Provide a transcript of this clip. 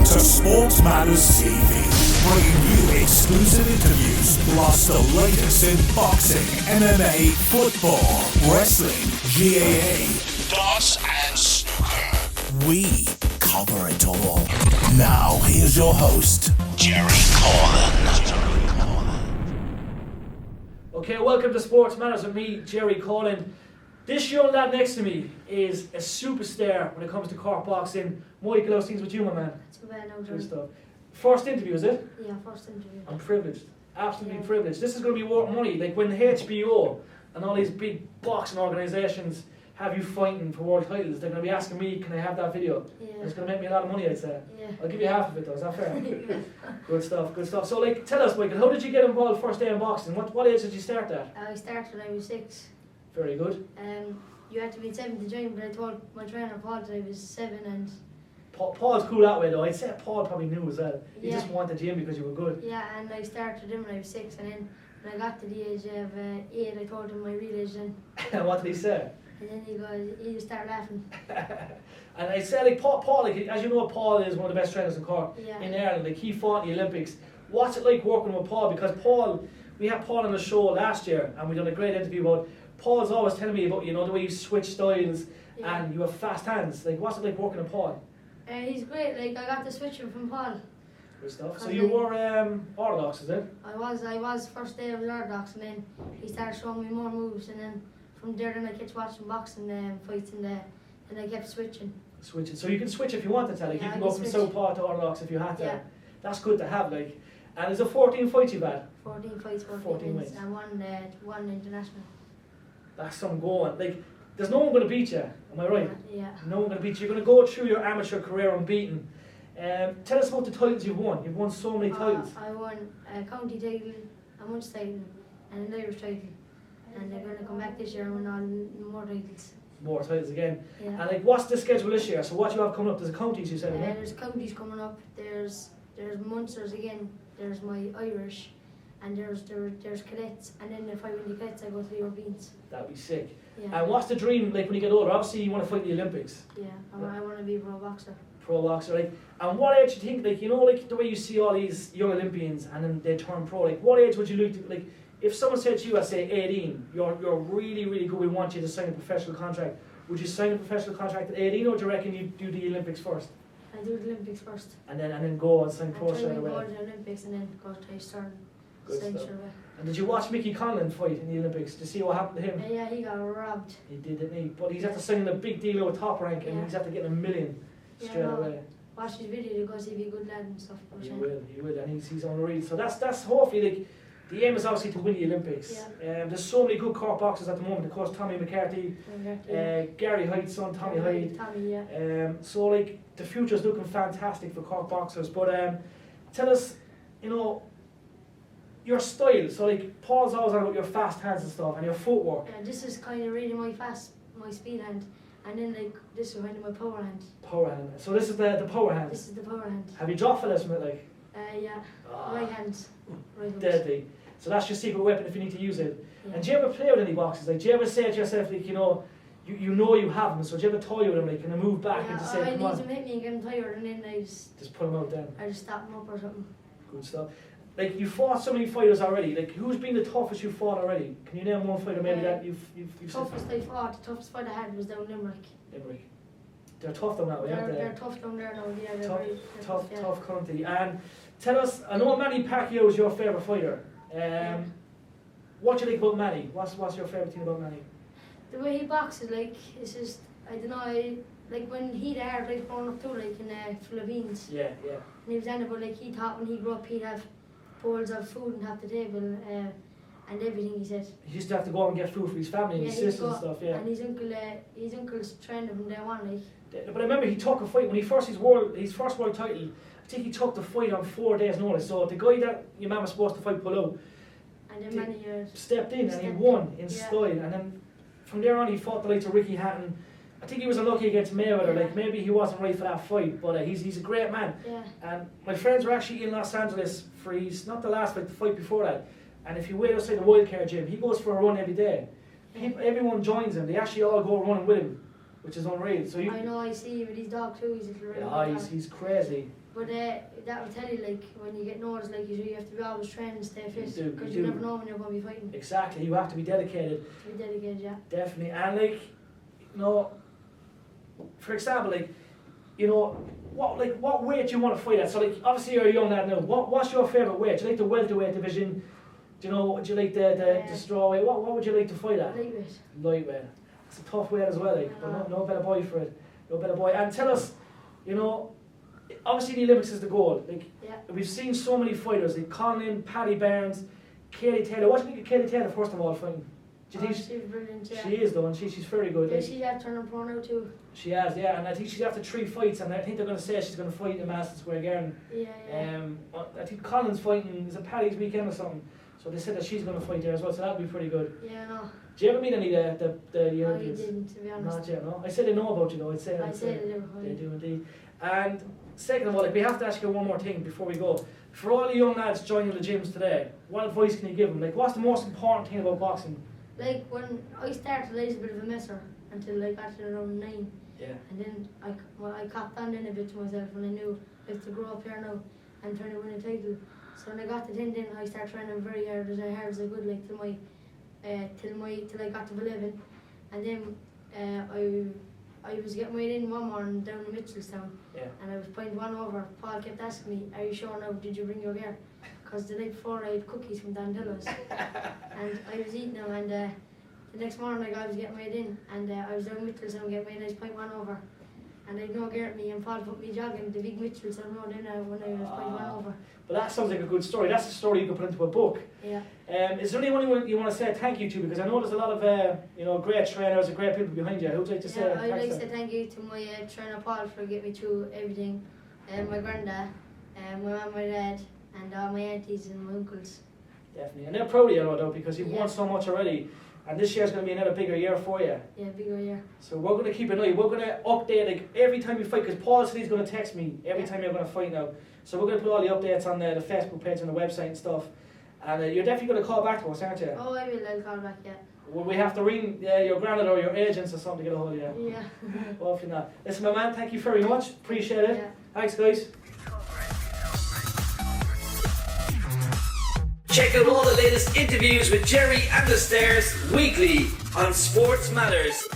to SportsMatters TV, bringing you exclusive interviews plus the latest in boxing, MMA, football, wrestling, GAA, darts and snooker. We cover it all. Now here's your host, Jerry Coughlan. Okay, welcome to Sports Matters with me, Jerry Coughlan. This young lad next to me is a superstar when it comes to Cork boxing. Micheal, how's things with you, my man? Too bad, no, Good stuff. First interview, is it? Yeah, first interview. I'm privileged, absolutely privileged. This is going to be worth money. Like when the HBO and all these big boxing organisations have you fighting for world titles, they're going to be asking me, can I have that video? Yeah. And it's going to make me a lot of money, I'd say. Yeah. I'll give you half of it though, is that fair? Good stuff, good stuff. So like, tell us, Micheal, how did you get involved first day in boxing? What age did you start at? I started when I was 6. Very good. You had to be 7 to join, but I told my trainer Paul that I was 7 and... Paul's cool that way though. I'd say Paul probably knew as well. He Yeah. just wanted you in because you were good. Yeah, and I started him when I was 6, and then when I got to the age of 8, I told him my real age then. What did he say? And then he just started laughing. And I said, like, Paul, like, as you know, Paul is one of the best trainers in Cork, Yeah. in Ireland. Like, he fought in the Olympics. What's it like working with Paul? Because Paul, we had Paul on the show last year, and we done a great interview about. Paul's always telling me about, you know, the way you switch styles Yeah. and you have fast hands. Like, what's it like working with Paul? He's great, like I got to switch him from Paul. Good stuff. So And you then- were orthodox, is it? I was first day I was orthodox, and then he started showing me more moves, and then from there then I kept watching boxing fights, and I kept switching. Switching. So you can switch if you wanted to. Like, Yeah, you I can go can from switch. southpaw to orthodox if you had to. Yeah. That's good to have. Like, and is it 14 fights you've had? 14 fights, 14 14 wins, wins. and one international. That's some going. Like, there's no one going to beat you. Am I right? Yeah. No one going to beat you. You're going to go through your amateur career unbeaten. Tell us about the titles you've won. You've won so many titles. I won a county title, a Munster title, and an Irish title. And they're going to come back this year and win all more titles. More titles again. Yeah. And like, what's the schedule this year? So what you have coming up? There's a counties you said, yeah? There's counties coming up. There's Munsters again. There's my Irish, and there's cadets. And then if I win the cadets, I go to the Europeans. That'd be sick. Yeah. And what's the dream like when you get older? Obviously, you want to fight in the Olympics. Yeah. I want to be a pro boxer. Pro boxer, like. And what age do you think, like, you know, like the way you see all these young Olympians and then they turn pro, like, what age would you look to, like, if someone said to you, I say 18, you're really, really good, we want you to sign a professional contract, would you sign a professional contract at 18, or do you reckon you do the Olympics first? I do the Olympics first. And then go and sign pro I straight go away? to the Olympics and then go to Eastern. Good Sign stuff. straight away. And did you watch Micheal fight in the Olympics to see what happened to him? Yeah, he got robbed. He did, didn't he? But he's after signing a big deal with Top Rank, and Yeah. he's after getting $1 million straight Yeah, no. away. Watch his video because he'd be a good lad and stuff. He will, and he's unreal. So that's hopefully, like, the aim is obviously to win the Olympics. Yeah. There's so many good Cork boxers at the moment. Of course, Tommy McCarthy, Gary Hyde's son, Tommy Hyde. Tommy, yeah. So like the future's looking fantastic for Cork boxers. But tell us, you know, your style. So like Paul's always on about your fast hands and stuff, and your footwork. This is kind of really my speed hand, and then like this is kind of my power hand. Power hand. So this is the power hand. This is the power hand. Have you dropped for this from it, like? Yeah. Right hand. Right hooks. Deadly. So that's your secret weapon if you need to use it. Yeah. And do you ever play with any boxers? Like, do you ever say to yourself, like, you know you have them, so do you ever toy with them, like, and move back and just say, I come need on, to make me get him tired, and then I just pull them out then. just stop him up or something. Good stuff. Like, you fought so many fighters already. Like, who's been the toughest you fought already? Can you name one fighter maybe that you've Toughest I fought, the toughest fight I had was down Limerick. Limerick. They're tough down that way, aren't they? They're tough down there now. Yeah, they're Tough, very tough, yeah. tough country. And tell us, I know Manny Pacquiao is your favourite fighter. What do you think about Manny? What's your favourite thing about Manny? The way he boxes, like, it's just, I don't know, like when he'd had like growing up too, like in Philippines. Yeah. And he was saying about like he thought when he grew up he'd have bowls of food and have the table and everything, he said. He used to have to go and get food for his family and his he'd sisters go- and stuff, yeah. And his uncle's trained him from day one, like. But I remember he took a fight when his first world title. I think he took the fight on 4 days' notice. So the guy that your man was supposed to fight pull out, And then many years. stepped in and he won in style. And then from there on he fought the likes of Ricky Hatton. I think he was unlucky against Mayweather. Yeah. Like maybe he wasn't right for that fight, but he's a great man. Yeah. And my friends were actually in Los Angeles for his not the last fight, the fight before that. And if you wait outside the wildcard gym, he goes for a run every day. Everyone joins him. They actually all go running with him, which is unreal. So I know, I see with his dog too, he's a little he's crazy. But that will tell you, like, when you get noticed, like, you have to be always training and stay fit. You do, Because you you do. never know when you're going to be fighting. Exactly, you have to be dedicated. To be dedicated, yeah. Definitely. And like, you know, for example, like, you know, what weight do you want to fight at? So like, obviously you're a young lad now. What's your favourite weight? Do you like the welterweight division? Do you know? Do you like the strawweight? What would you like to fight at? Lightweight. Lightweight. It's a tough weight as well. Like, but no better boy for it. No better boy. And tell us, you know, obviously the Olympics is the goal. Like, we've seen so many fighters like Coughlan, Paddy Barnes, Katie Taylor. What do you think of Katie Taylor first of all fighting? Do you think she's brilliant, yeah. She is though, and she's very good. Yeah, like, she's had turning pro now too. She has, yeah, and I think she's after 3 fights, and I think they're going to say she's going to fight in Madison Square Garden. Yeah. I think Colin's fighting, is it Paddy's weekend or something? So they said that she's going to fight there as well, so that'll be pretty good. Yeah, no. Do you ever meet any of the Olympians? I didn't, to be honest. Not yet, no? I said they know about you though, I'd say they do. They do indeed. And second of all, like, we have to ask you one more thing before we go. For all the young lads joining the gyms today, what advice can you give them? Like, what's the most important thing about boxing? Like, when I started, I was a bit of a messer until I got to around 9. Yeah. And then I copped on in a bit to myself, and I knew I have to grow up here now and trying to win a title. So when I got to 10, then I started training very hard as I could, like till I got to 11. And then I was getting weighed in one morning down in Michealstown. Yeah. And I was pointing one over. Paul kept asking me, "Are you sure now? Did you bring your gear?" Because the night before I had cookies from Dandilla's. And I was eating them, and the next morning I was getting weighed in, and I was down in Michealstown getting weighed in. I was pointing one over, and I had no gear at me, and Paul put me jogging the big Michealstown road in when I was pointing one over. But that sounds like a good story. That's a story you could put into a book. Yeah. Is there anyone you want to say thank you to? Because I know there's a lot of great trainers and great people behind you. Who'd you like to say I'd like to to? say thank you to my trainer Paul for getting me through everything, my granddad, my mum, my dad, and all my aunties and my uncles. Definitely, and they're proud of you, no doubt, because you've won Yeah. so much already. And this year's going to be another bigger year for you. Yeah, bigger year. So we're going to keep an eye. We're going to update like every time you fight, because Paul said he's going to text me every time you're going to fight now. So we're going to put all the updates on the Facebook page and the website and stuff. And you're definitely going to call back to us, aren't you? Oh, I will. I'll call back, yeah. Will we have to ring your granddad or your agents or something to get a hold of you? Yeah. Well, hopefully not. Listen, my man, thank you very much. Appreciate it. Yeah. Thanks, guys. Check out all the latest interviews with Jerry and the Stairs weekly on Sports Matters.